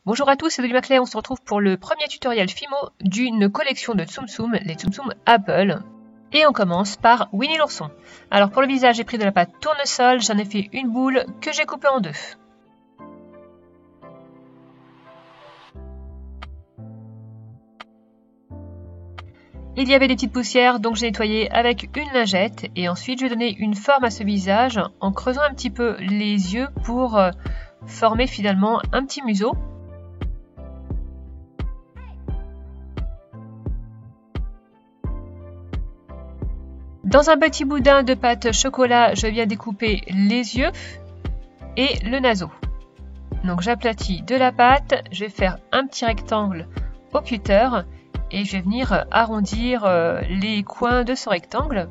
Bonjour à tous, c'est Dolly Maclay, on se retrouve pour le premier tutoriel Fimo d'une collection de Tsum Tsum, les Tsum Tsum Apple. Et on commence par Winnie l'ourson. Alors pour le visage, j'ai pris de la pâte tournesol, j'en ai fait une boule que j'ai coupée en deux. Il y avait des petites poussières, donc j'ai nettoyé avec une lingette. Et ensuite, je vais donner une forme à ce visage en creusant un petit peu les yeux pour former finalement un petit museau. Dans un petit boudin de pâte chocolat, je viens découper les yeux et le naseau. Donc j'aplatis de la pâte, je vais faire un petit rectangle au cutter et je vais venir arrondir les coins de ce rectangle.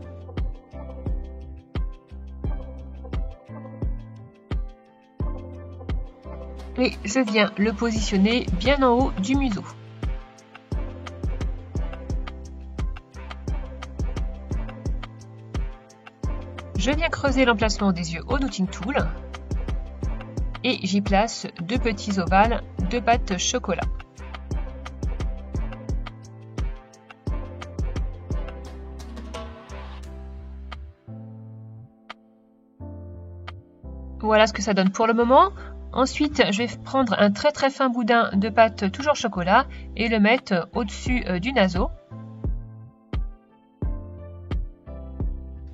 Et je viens le positionner bien en haut du museau. Je viens creuser l'emplacement des yeux au Knotting Tool et j'y place deux petits ovales de pâte chocolat. Voilà ce que ça donne pour le moment. Ensuite, je vais prendre un très fin boudin de pâte toujours chocolat et le mettre au-dessus du naseau.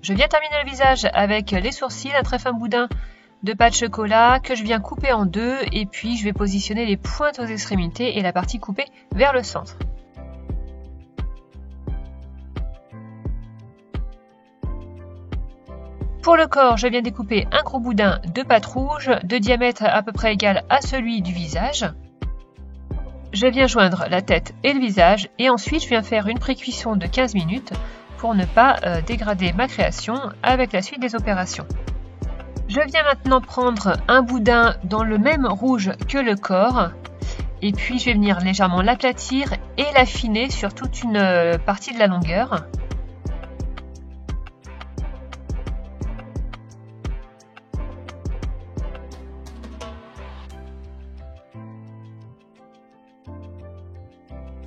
Je viens terminer le visage avec les sourcils, un très fin boudin de pâte chocolat que je viens couper en deux et puis je vais positionner les pointes aux extrémités et la partie coupée vers le centre. Pour le corps, je viens découper un gros boudin de pâte rouge de diamètre à peu près égal à celui du visage. Je viens joindre la tête et le visage et ensuite je viens faire une pré-cuisson de 15 minutes pour ne pas dégrader ma création avec la suite des opérations. Je viens maintenant prendre un boudin dans le même rouge que le corps et puis je vais venir légèrement l'aplatir et l'affiner sur toute une partie de la longueur.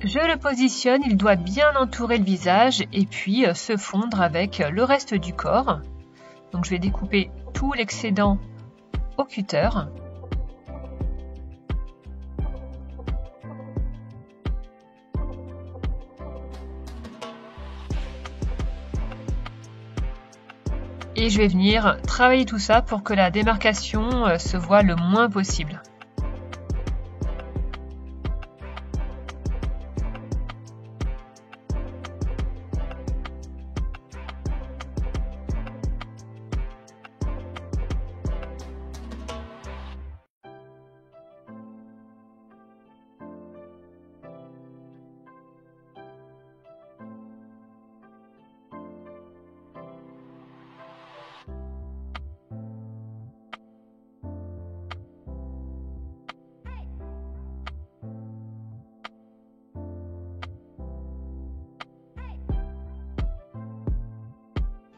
Je le positionne, il doit bien entourer le visage et puis se fondre avec le reste du corps. Donc je vais découper tout l'excédent au cutter. Et je vais venir travailler tout ça pour que la démarcation se voit le moins possible.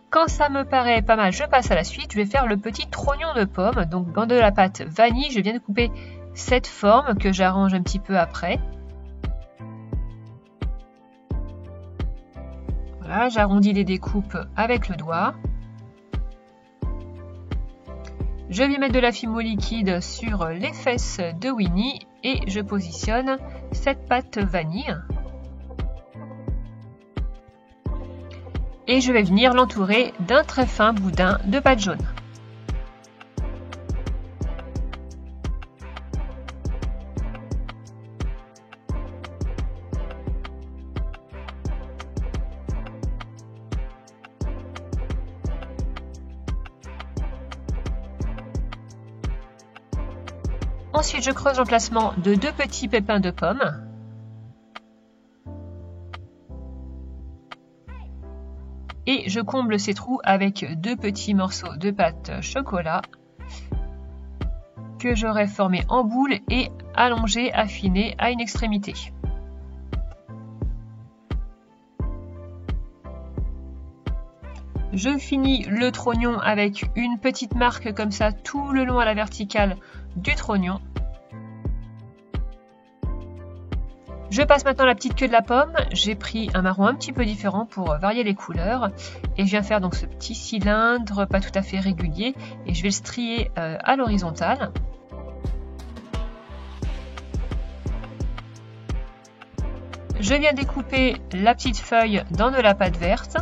Quand ça me paraît pas mal, je passe à la suite. Je vais faire le petit trognon de pomme. Donc dans de la pâte vanille, je viens de couper cette forme que j'arrange un petit peu après. Voilà, j'arrondis les découpes avec le doigt. Je vais mettre de la Fimo liquide sur les fesses de Winnie et je positionne cette pâte vanille. Et je vais venir l'entourer d'un très fin boudin de pâte jaune. Ensuite, je creuse l'emplacement de deux petits pépins de pommes. Et je comble ces trous avec deux petits morceaux de pâte chocolat que j'aurai formés en boule et allongés, affinés à une extrémité. Je finis le trognon avec une petite marque comme ça tout le long à la verticale du trognon. Je passe maintenant la petite queue de la pomme. J'ai pris un marron un petit peu différent pour varier les couleurs. Et je viens faire donc ce petit cylindre pas tout à fait régulier. Et je vais le strier à l'horizontale. Je viens découper la petite feuille dans de la pâte verte.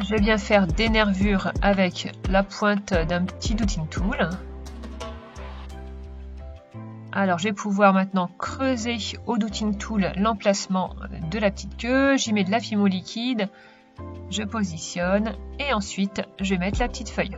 Je viens faire des nervures avec la pointe d'un petit douting tool. Alors je vais pouvoir maintenant creuser au douting tool l'emplacement de la petite queue. J'y mets de la fimo liquide, je positionne et ensuite je vais mettre la petite feuille.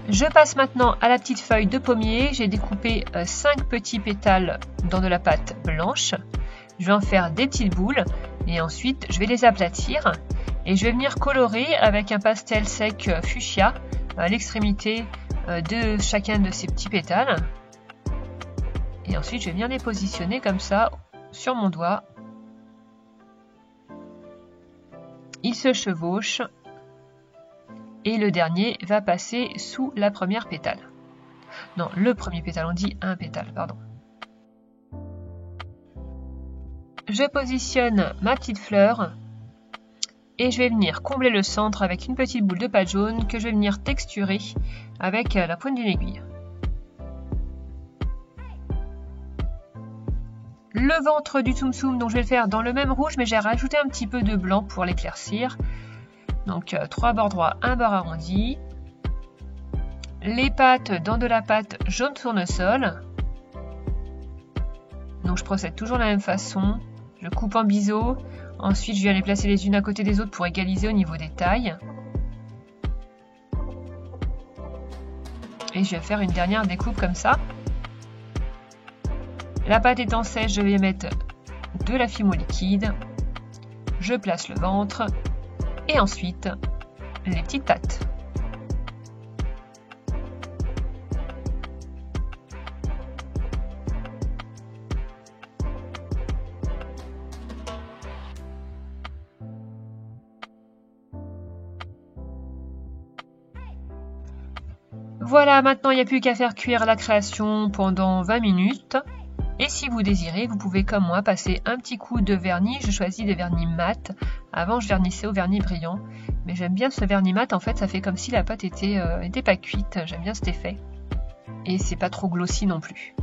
Je passe maintenant à la petite feuille de pommier. J'ai découpé 5 petits pétales dans de la pâte blanche. Je vais en faire des petites boules et ensuite je vais les aplatir. Et je vais venir colorer avec un pastel sec fuchsia à l'extrémité de chacun de ces petits pétales. Et ensuite je vais venir les positionner comme ça sur mon doigt. Ils se chevauchent. Et le dernier va passer sous la première pétale. Non, le premier pétale, on dit un pétale, pardon. Je positionne ma petite fleur et je vais venir combler le centre avec une petite boule de pâte jaune que je vais venir texturer avec la pointe d'une aiguille. Le ventre du tsum tsum, donc je vais le faire dans le même rouge, mais j'ai rajouté un petit peu de blanc pour l'éclaircir. Donc 3 bords droits, un bord arrondi. Les pattes dans de la pâte jaune tournesol. Donc je procède toujours de la même façon. Je coupe en biseau. Ensuite je viens les placer les unes à côté des autres pour égaliser au niveau des tailles. Et je vais faire une dernière découpe comme ça. La pâte étant sèche, je vais mettre de la fimo liquide. Je place le ventre. Et ensuite, les petites pattes. Voilà, maintenant il n'y a plus qu'à faire cuire la création pendant 20 minutes. Et si vous désirez, vous pouvez comme moi passer un petit coup de vernis. Je choisis des vernis mat. Avant je vernissais au vernis brillant. Mais j'aime bien ce vernis mat, en fait ça fait comme si la pâte était pas cuite. J'aime bien cet effet. Et c'est pas trop glossy non plus.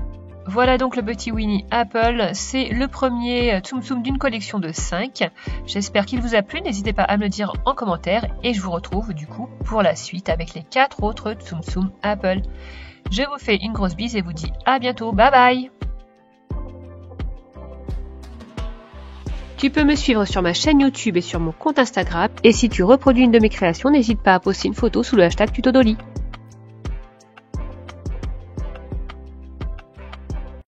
Voilà donc le petit Winnie Apple. C'est le premier Tsum Tsum d'une collection de 5. J'espère qu'il vous a plu. N'hésitez pas à me le dire en commentaire. Et je vous retrouve du coup pour la suite avec les 4 autres Tsum Tsum Apple. Je vous fais une grosse bise et vous dis à bientôt. Bye bye! Tu peux me suivre sur ma chaîne YouTube et sur mon compte Instagram. Et si tu reproduis une de mes créations, n'hésite pas à poster une photo sous le hashtag Tuto Dolly.